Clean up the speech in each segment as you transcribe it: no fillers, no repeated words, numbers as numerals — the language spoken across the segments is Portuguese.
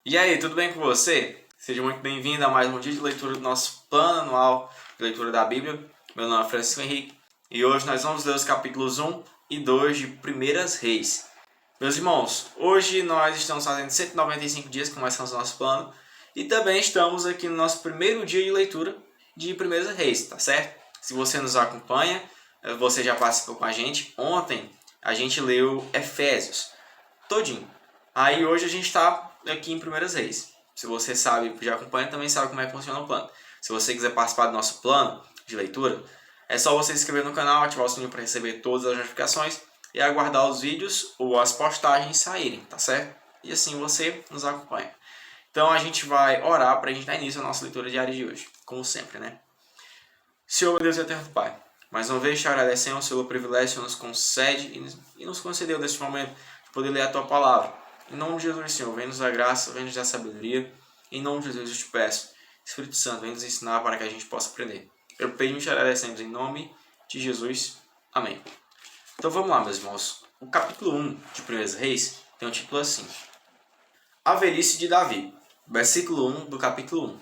E aí, tudo bem com você? Seja muito bem-vindo a mais um dia de leitura do nosso plano anual de leitura da Bíblia. Meu nome é Francisco Henrique e hoje nós vamos ler os capítulos 1 e 2 de Primeiras Reis. Meus irmãos, hoje nós estamos fazendo 195 dias que começamos o nosso plano e também estamos aqui no nosso primeiro dia de leitura de Primeiras Reis, tá certo? Se você nos acompanha, você já participou com a gente. Ontem a gente leu Efésios todinho. Aí hoje a gente está aqui em Primeiras Reis. Se você sabe, já acompanha, também sabe como é que funciona o plano. Se você quiser participar do nosso plano de leitura, é só você se inscrever no canal, ativar o sininho para receber todas as notificações e aguardar os vídeos ou as postagens saírem, tá certo? E assim você nos acompanha. Então a gente vai orar para a gente dar início à nossa leitura diária de hoje, como sempre, né? Senhor, meu Deus e eterno Pai, mais uma vez te agradecemos pelo privilégio que nos concede e nos concedeu neste momento de poder ler a Tua Palavra. Em nome de Jesus, Senhor, vem nos dar graça, vem nos dar sabedoria. Em nome de Jesus eu te peço, Espírito Santo, vem nos ensinar para que a gente possa aprender. Eu pedimos e te agradecemos em nome de Jesus. Amém. Então vamos lá, meus irmãos. O capítulo 1 de Primeiras Reis tem um título assim: A velhice de Davi. Versículo 1 do capítulo 1.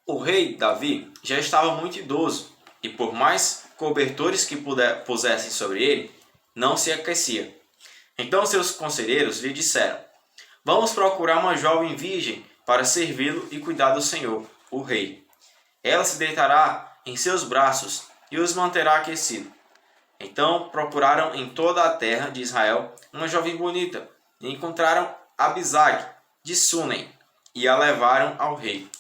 O rei Davi já estava muito idoso e, por mais cobertores que pusessem sobre ele, não se aquecia. Então seus conselheiros lhe disseram: Vamos procurar uma jovem virgem para servi-lo e cuidar do Senhor, o rei. Ela se deitará em seus braços e os manterá aquecidos. Então procuraram em toda a terra de Israel uma jovem bonita e encontraram Abisag de Sunem e a levaram ao rei.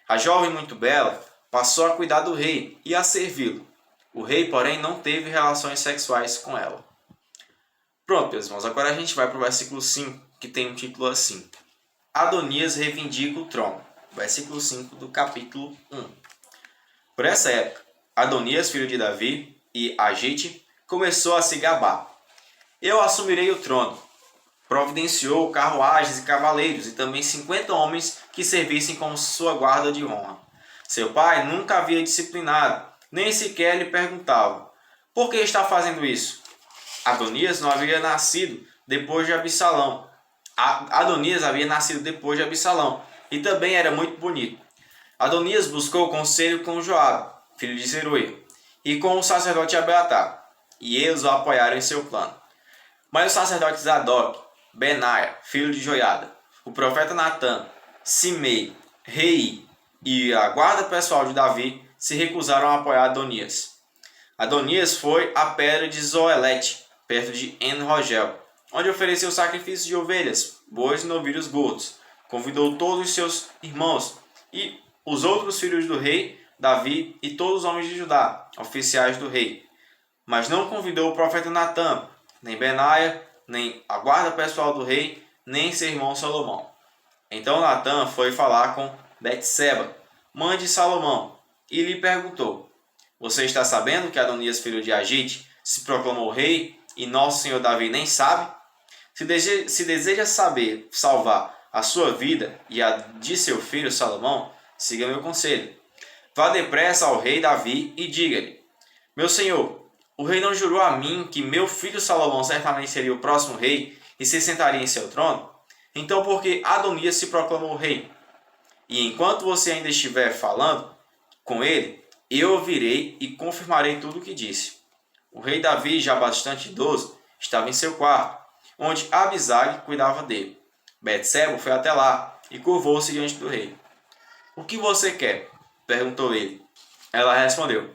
A jovem muito bela passou a cuidar do rei e a servi-lo. O rei, porém, não teve relações sexuais com ela. Pronto, meus irmãos, agora a gente vai para o versículo 5, que tem um título assim: Adonias reivindica o trono. Versículo 5 do capítulo 1. Por essa época, Adonias, filho de Davi, e Agite, começou a se gabar. Eu assumirei o trono. Providenciou carruagens e cavaleiros e também 50 homens que servissem como sua guarda de honra. Seu pai nunca havia disciplinado, nem sequer lhe perguntava: Por que está fazendo isso? Adonias não havia nascido depois de Absalão. Adonias havia nascido depois de Absalão e também era muito bonito. Adonias buscou conselho com Joabe, filho de Zeruia, e com o sacerdote Abiatar, e eles o apoiaram em seu plano. Mas os sacerdotes Zadok, Benaia, filho de Joiada, o profeta Natã, Simei, Rei e a guarda pessoal de Davi se recusaram a apoiar Adonias. Adonias foi à pedra de Zoelete, perto de En-Rogel, onde ofereceu sacrifícios de ovelhas, bois e novilhos gordos. Convidou todos os seus irmãos e os outros filhos do rei, Davi e todos os homens de Judá, oficiais do rei. Mas não convidou o profeta Natã, nem Benaia, nem a guarda pessoal do rei, nem seu irmão Salomão. Então Natã foi falar com Betseba, mãe de Salomão, e lhe perguntou: Você está sabendo que Adonias, filho de Agite, se proclamou rei e nosso senhor Davi nem sabe? Se deseja salvar a sua vida e a de seu filho Salomão, siga meu conselho. Vá depressa ao rei Davi e diga-lhe: Meu senhor, o rei não jurou a mim que meu filho Salomão certamente seria o próximo rei e se sentaria em seu trono? Então por que Adonias se proclamou rei? E enquanto você ainda estiver falando com ele, eu ouvirei e confirmarei tudo o que disse. O rei Davi, já bastante idoso, estava em seu quarto, onde Abisag cuidava dele. Betseba foi até lá e curvou-se diante do rei. O que você quer? Perguntou ele. Ela respondeu: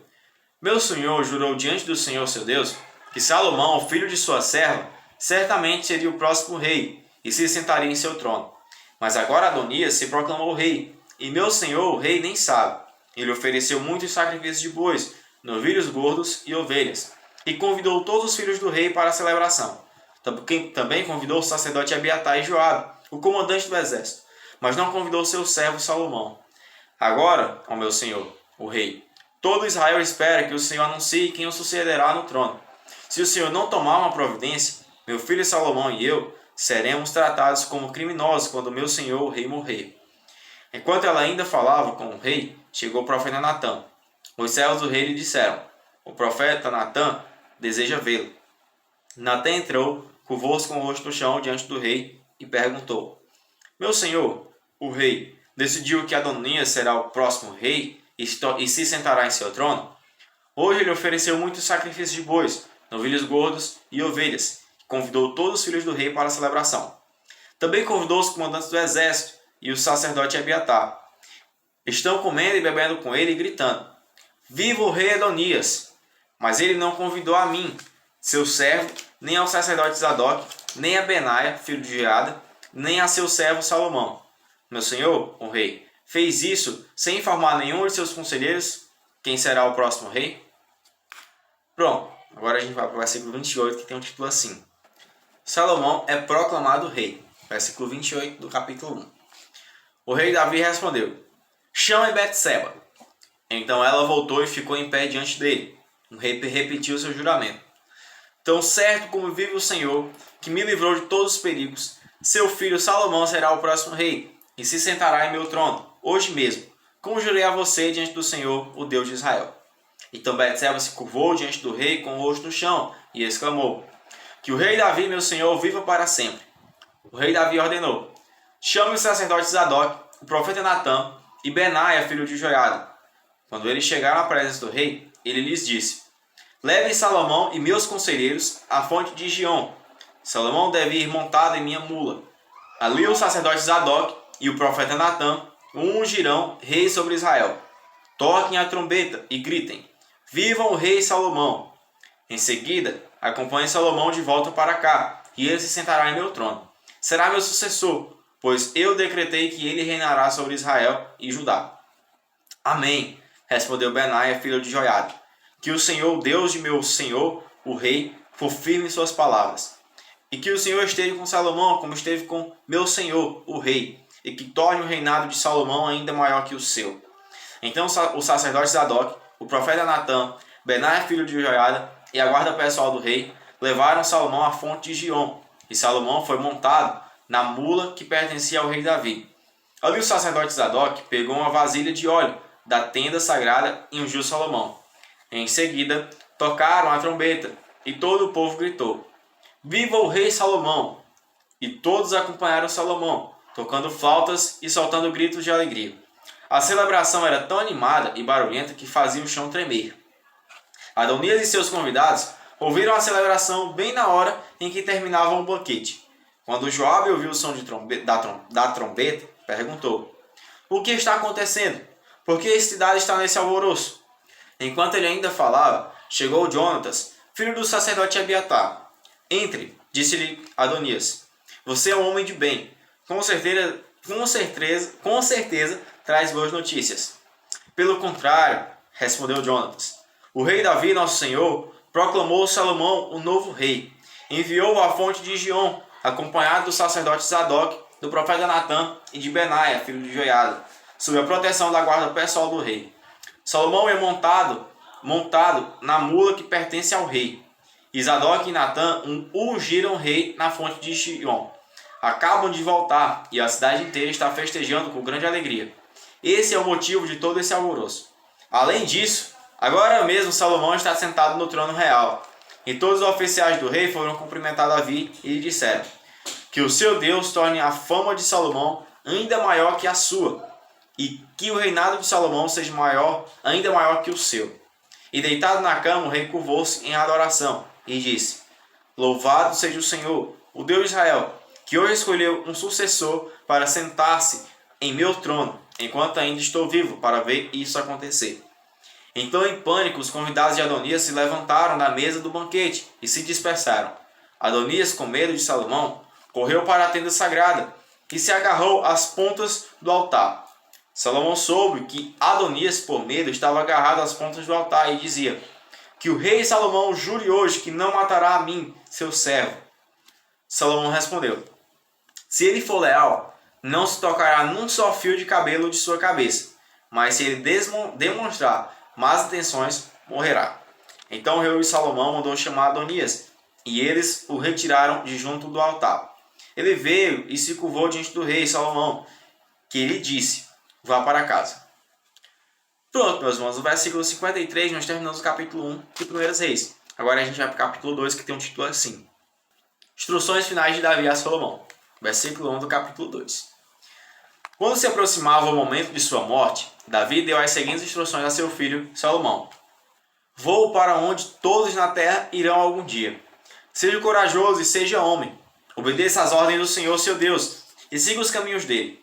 Meu senhor jurou diante do Senhor seu Deus que Salomão, filho de sua serva, certamente seria o próximo rei e se sentaria em seu trono. Mas agora Adonias se proclamou rei, e meu senhor o rei nem sabe. Ele ofereceu muitos sacrifícios de bois, novilhos gordos e ovelhas, e convidou todos os filhos do rei para a celebração. Também convidou o sacerdote Abiatar e Joabe, o comandante do exército, mas não convidou seu servo Salomão. Agora, ó meu senhor, o rei, todo Israel espera que o Senhor anuncie quem o sucederá no trono. Se o Senhor não tomar uma providência, meu filho Salomão e eu seremos tratados como criminosos quando meu senhor o rei morrer. Enquanto ela ainda falava com o rei, chegou o profeta Natã. Os servos do rei lhe disseram: O profeta Natã deseja vê-lo. Natã entrou, curvou-se com o rosto no chão diante do rei e perguntou: Meu senhor, o rei, decidiu que Adonias será o próximo rei e se sentará em seu trono? Hoje ele ofereceu muitos sacrifícios de bois, novilhos gordos e ovelhas, e convidou todos os filhos do rei para a celebração. Também convidou os comandantes do exército e o sacerdote Abiatar. Estão comendo e bebendo com ele e gritando: Viva o rei Adonias! Mas ele não convidou a mim, seu servo, nem ao sacerdote Zadok, nem a Benaia, filho de Jeada, nem a seu servo Salomão. Meu senhor, o rei, fez isso sem informar nenhum de seus conselheiros quem será o próximo rei? Pronto, agora a gente vai para o versículo 28, que tem um título assim: Salomão é proclamado rei. Versículo 28 do capítulo 1. O rei Davi respondeu: Chame Betseba. Então ela voltou e ficou em pé diante dele. O rei repetiu seu juramento: Tão certo como vive o Senhor, que me livrou de todos os perigos, seu filho Salomão será o próximo rei, e se sentará em meu trono, hoje mesmo, como jurei a você diante do Senhor, o Deus de Israel. Então Betseba se curvou diante do rei com o rosto no chão, e exclamou: Que o rei Davi, meu senhor, viva para sempre. O rei Davi ordenou: Chame o sacerdote Zadok, o profeta Natã e Benaia, filho de Joiada. Quando eles chegaram à presença do rei, ele lhes disse: Levem Salomão e meus conselheiros à fonte de Gion. Salomão deve ir montado em minha mula. Ali o sacerdote Zadok e o profeta Natã o ungirão rei sobre Israel. Toquem a trombeta e gritem: Vivam o rei Salomão! Em seguida, acompanhem Salomão de volta para cá, e ele se sentará em meu trono. Será meu sucessor, pois eu decretei que ele reinará sobre Israel e Judá. Amém, respondeu Benaia, filho de Joiada. Que o Senhor, Deus de meu senhor, o rei, for firme em suas palavras. E que o Senhor esteja com Salomão, como esteve com meu senhor, o rei, e que torne o reinado de Salomão ainda maior que o seu. Então o sacerdote Zadok, o profeta Natã, Benaia, filho de Joiada, e a guarda pessoal do rei levaram Salomão à fonte de Gion, e Salomão foi montado na mula que pertencia ao rei Davi. Ali o sacerdote Zadok pegou uma vasilha de óleo da tenda sagrada e ungiu Salomão. Em seguida, tocaram a trombeta, e todo o povo gritou: Viva o rei Salomão! E todos acompanharam Salomão, tocando flautas e soltando gritos de alegria. A celebração era tão animada e barulhenta que fazia o chão tremer. Adonias e seus convidados ouviram a celebração bem na hora em que terminavam o banquete. Quando Joabe ouviu o som da trombeta, perguntou: O que está acontecendo? Por que a cidade está nesse alvoroço? Enquanto ele ainda falava, chegou Jonatas, filho do sacerdote Abiatar. Entre, disse-lhe Adonias. Você é um homem de bem. Com certeza traz boas notícias. Pelo contrário, respondeu Jonatas, o rei Davi, nosso senhor, proclamou Salomão o novo rei. Enviou-o à fonte de Gion, acompanhado do sacerdote Zadok, do profeta Natã e de Benaia, filho de Joiada, sob a proteção da guarda pessoal do rei. Salomão é montado na mula que pertence ao rei. E Zadok e Natã ungiram o rei na fonte de Gion. Acabam de voltar e a cidade inteira está festejando com grande alegria. Esse é o motivo de todo esse alvoroço. Além disso, agora mesmo Salomão está sentado no trono real. E todos os oficiais do rei foram cumprimentar Davi e lhe disseram: Que o seu Deus torne a fama de Salomão ainda maior que a sua, e que o reinado de Salomão seja ainda maior que o seu. E deitado na cama, o rei curvou-se em adoração e disse: Louvado seja o Senhor, o Deus de Israel, que hoje escolheu um sucessor para sentar-se em meu trono, enquanto ainda estou vivo, para ver isso acontecer. Então, em pânico, os convidados de Adonias se levantaram da mesa do banquete e se dispersaram. Adonias, com medo de Salomão, correu para a tenda sagrada e se agarrou às pontas do altar. Salomão soube que Adonias, por medo, estava agarrado às pontas do altar e dizia: Que o rei Salomão jure hoje que não matará a mim, seu servo. Salomão respondeu: Se ele for leal, não se tocará num só fio de cabelo de sua cabeça, mas se ele demonstrar más intenções, morrerá. Então o rei de Salomão mandou chamar Adonias, e eles o retiraram de junto do altar. Ele veio e se curvou diante do rei Salomão, que lhe disse: Vá para casa. Pronto, meus irmãos, no versículo 53 nós terminamos o capítulo 1 de 1 Reis. Agora a gente vai para o capítulo 2, que tem um título assim: Instruções finais de Davi a Salomão. Versículo 1 do capítulo 2. Quando se aproximava o momento de sua morte, Davi deu as seguintes instruções a seu filho Salomão: Vou para onde todos na terra irão algum dia. Seja corajoso e seja homem. Obedeça às ordens do Senhor seu Deus e siga os caminhos dele.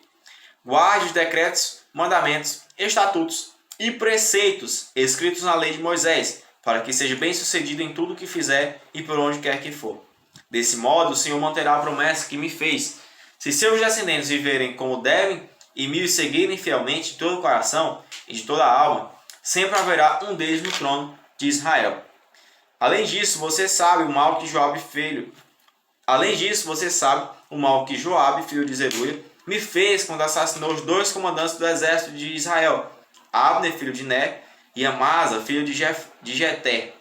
Guarde os decretos, mandamentos, estatutos e preceitos escritos na lei de Moisés, para que seja bem-sucedido em tudo o que fizer e por onde quer que for. Desse modo, o Senhor manterá a promessa que me fez. Se seus descendentes viverem como devem e me seguirem fielmente de todo o coração e de toda a alma, sempre haverá um deles no trono de Israel. Além disso, você sabe o mal que Joabe, filho de Zeruia, me fez quando assassinou os 2 comandantes do exército de Israel, Abner, filho de Ner, e Amasa, filho de Jeter.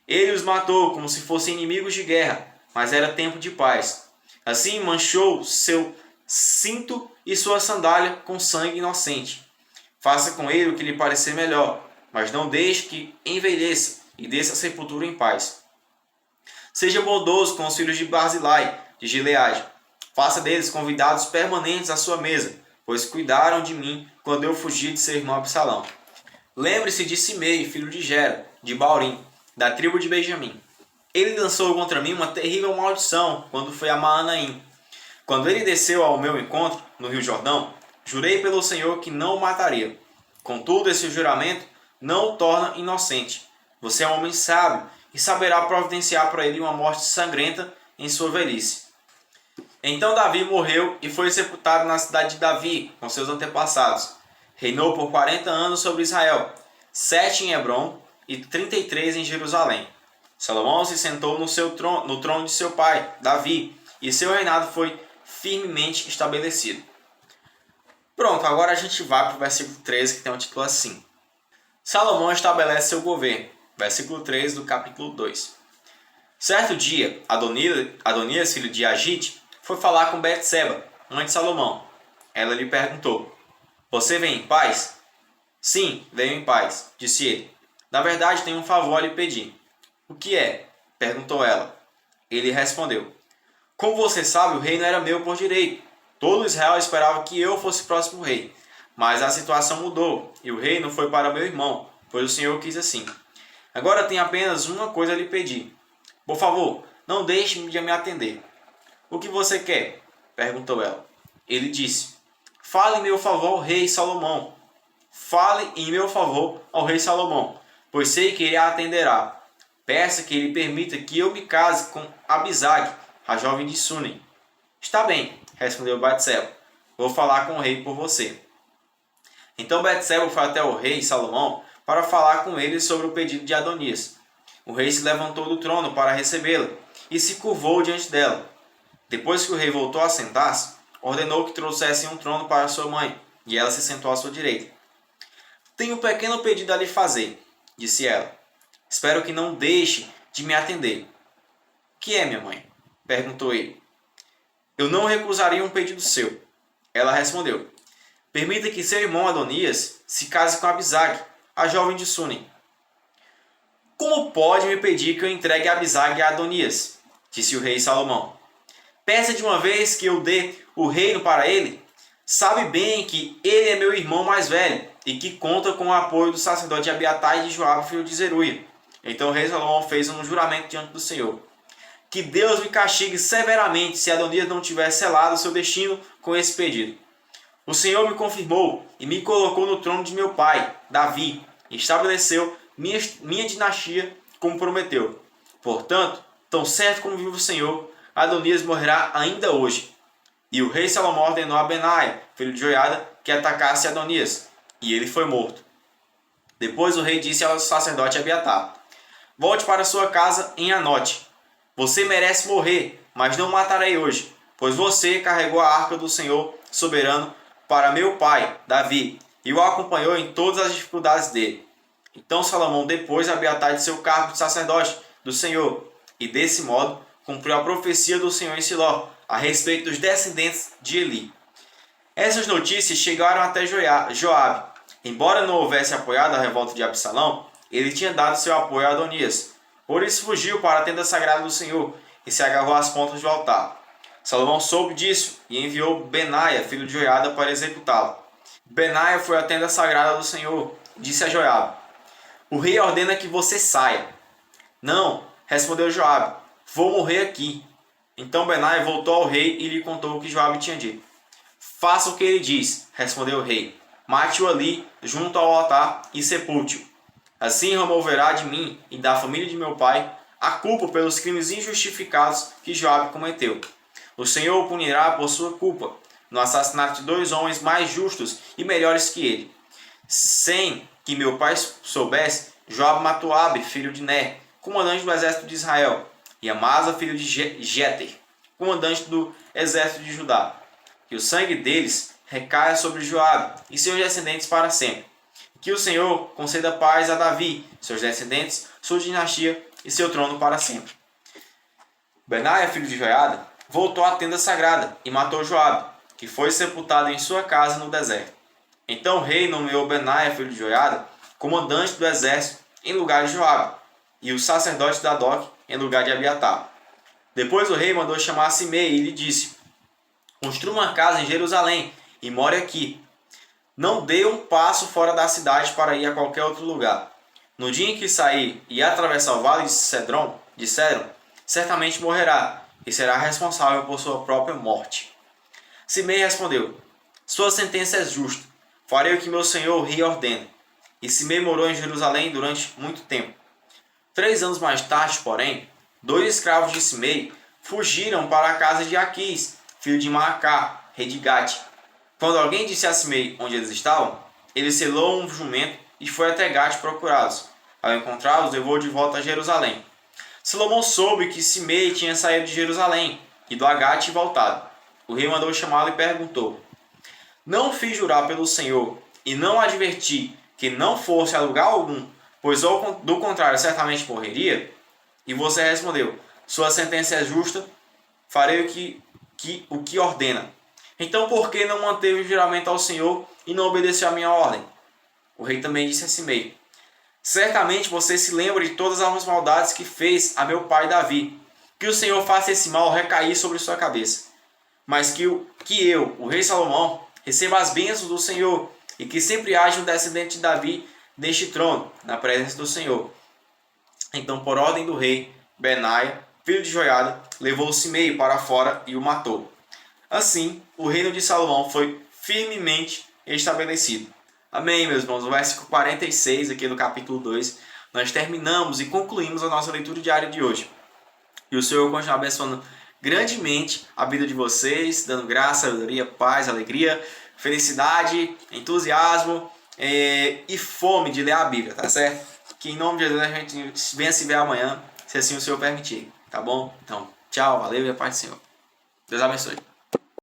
Ele os matou como se fossem inimigos de guerra, mas era tempo de paz. Assim manchou seu cinto e sua sandália com sangue inocente. Faça com ele o que lhe parecer melhor, mas não deixe que envelheça e desça a sepultura em paz. Seja bondoso com os filhos de Barzilai, de Gileade. Faça deles convidados permanentes à sua mesa, pois cuidaram de mim quando eu fugi de seu irmão Absalão. Lembre-se de Simei, filho de Gera, de Baurim, da tribo de Benjamim. Ele lançou contra mim uma terrível maldição quando foi a Maanaim. Quando ele desceu ao meu encontro, no rio Jordão, jurei pelo Senhor que não o mataria. Contudo, esse juramento não o torna inocente. Você é um homem sábio e saberá providenciar para ele uma morte sangrenta em sua velhice. Então Davi morreu e foi sepultado na cidade de Davi, com seus antepassados. Reinou por 40 anos sobre Israel, 7 em Hebrom e 33 em Jerusalém. Salomão se sentou no trono de seu pai, Davi, e seu reinado foi firmemente estabelecido. Pronto, agora a gente vai para o versículo 13, que tem um título assim: Salomão estabelece seu governo. Versículo 13 do capítulo 2. Certo dia, Adonias, filho de Agite, foi falar com Betseba, mãe de Salomão. Ela lhe perguntou: Você vem em paz? Sim, venho em paz, disse ele. Na verdade, tenho um favor a lhe pedir. O que é? Perguntou ela. Ele respondeu: Como você sabe, o reino era meu por direito. Todo Israel esperava que eu fosse o próximo rei. Mas a situação mudou, e o reino foi para meu irmão, pois o Senhor quis assim. Agora tenho apenas uma coisa a lhe pedir. Por favor, não deixe-me de me atender. O que você quer? Perguntou ela. Ele disse: Fale em meu favor ao rei Salomão. Fale em meu favor ao rei Salomão, pois sei que ele a atenderá. Peça que ele permita que eu me case com Abisag, a jovem de Sunem. Está bem, respondeu Betseba. Vou falar com o rei por você. Então Betseba foi até o rei Salomão para falar com ele sobre o pedido de Adonias. O rei se levantou do trono para recebê-la e se curvou diante dela. Depois que o rei voltou a sentar-se, ordenou que trouxessem um trono para sua mãe, e ela se sentou à sua direita. Tenho um pequeno pedido a lhe fazer, disse ela. Espero que não deixe de me atender. O que é, minha mãe? Perguntou ele. Eu não recusaria um pedido seu. Ela respondeu. Permita que seu irmão Adonias se case com Abisag, a jovem de Sunem. Como pode me pedir que eu entregue Abisag a Adonias? Disse o rei Salomão. Peça de uma vez que eu dê o reino para ele. Sabe bem que ele é meu irmão mais velho e que conta com o apoio do sacerdote Abiatar e de Joabe, filho de Zeruia. Então o rei Salomão fez um juramento diante do Senhor. Que Deus me castigue severamente se Adonias não tiver selado o seu destino com esse pedido. O Senhor me confirmou e me colocou no trono de meu pai, Davi, e estabeleceu minha dinastia como prometeu. Portanto, tão certo como vive o Senhor, Adonias morrerá ainda hoje. E o rei Salomão ordenou a Benaia, filho de Joiada, que atacasse Adonias, e ele foi morto. Depois o rei disse ao sacerdote Abiatar: Volte para sua casa em Anote. Você merece morrer, mas não matarei hoje, pois você carregou a arca do Senhor soberano para meu pai, Davi, e o acompanhou em todas as dificuldades dele. Então Salomão depôs Abiatar de seu cargo de sacerdote do Senhor, e desse modo cumpriu a profecia do Senhor em Siló, a respeito dos descendentes de Eli. Essas notícias chegaram até Joabe. Embora não houvesse apoiado a revolta de Absalão, ele tinha dado seu apoio a Adonias. Por isso fugiu para a tenda sagrada do Senhor e se agarrou às pontas do altar. Salomão soube disso e enviou Benaia, filho de Joiada, para executá-lo. Benaia foi à tenda sagrada do Senhor e disse a Joabe: o rei ordena que você saia. Não, respondeu Joabe, vou morrer aqui. Então Benaia voltou ao rei e lhe contou o que Joabe tinha dito. Faça o que ele diz, respondeu o rei. Mate-o ali, junto ao altar, e sepulte-o. Assim removerá de mim e da família de meu pai a culpa pelos crimes injustificados que Joabe cometeu. O Senhor o punirá por sua culpa, no assassinato de 2 homens mais justos e melhores que ele. Sem que meu pai soubesse, Joabe matou Abe, filho de Ner, comandante do exército de Israel, e Amasa, filho de Jeter, comandante do exército de Judá. Que o sangue deles recaia sobre Joabe e seus descendentes para sempre. Que o Senhor conceda paz a Davi, seus descendentes, sua dinastia e seu trono para sempre. Benaia, filho de Joiada, voltou à tenda sagrada e matou Joabe, que foi sepultado em sua casa no deserto. Então o rei nomeou Benaia, filho de Joiada, comandante do exército em lugar de Joabe, e o sacerdote Zadok em lugar de Abiatar. Depois o rei mandou chamar Simei e lhe disse: construa uma casa em Jerusalém e more aqui. Não dê um passo fora da cidade para ir a qualquer outro lugar. No dia em que sair e atravessar o vale de Cedron, certamente morrerá e será responsável por sua própria morte. Simei respondeu: sua sentença é justa. Farei o que meu senhor o rei ordena. E Simei morou em Jerusalém durante muito tempo. 3 anos mais tarde, porém, 2 escravos de Simei fugiram para a casa de Aquis, filho de Maacá, rei de Gate. Quando alguém disse a Simei onde eles estavam, ele selou um jumento e foi até Gate procurá-los. Ao encontrá-los, levou de volta a Jerusalém. Salomão soube que Simei tinha saído de Jerusalém, ido a Gate e voltado. O rei mandou chamá-lo e perguntou: não fiz jurar pelo Senhor e não adverti que não fosse a lugar algum, pois do contrário certamente morreria? E você respondeu: sua sentença é justa, farei o que ordena. Então por que não manteve o juramento ao Senhor e não obedeceu a minha ordem? O rei também disse a Simei: certamente você se lembra de todas as maldades que fez a meu pai Davi. Que o Senhor faça esse mal recair sobre sua cabeça. Mas que eu, o rei Salomão, receba as bênçãos do Senhor e que sempre haja um descendente de Davi neste trono, na presença do Senhor. Então, por ordem do rei, Benaia, filho de Joiada, levou Simei para fora e o matou. Assim, o reino de Salomão foi firmemente estabelecido. Amém, meus irmãos. No versículo 46 aqui do capítulo 2, nós terminamos e concluímos a nossa leitura diária de hoje. E o Senhor continua abençoando grandemente a vida de vocês, dando graça, sabedoria, paz, alegria, felicidade, entusiasmo e fome de ler a Bíblia, tá certo? Que em nome de Jesus a gente venha se ver amanhã, se assim o Senhor permitir, tá bom? Então, tchau, valeu e a paz do Senhor. Deus abençoe.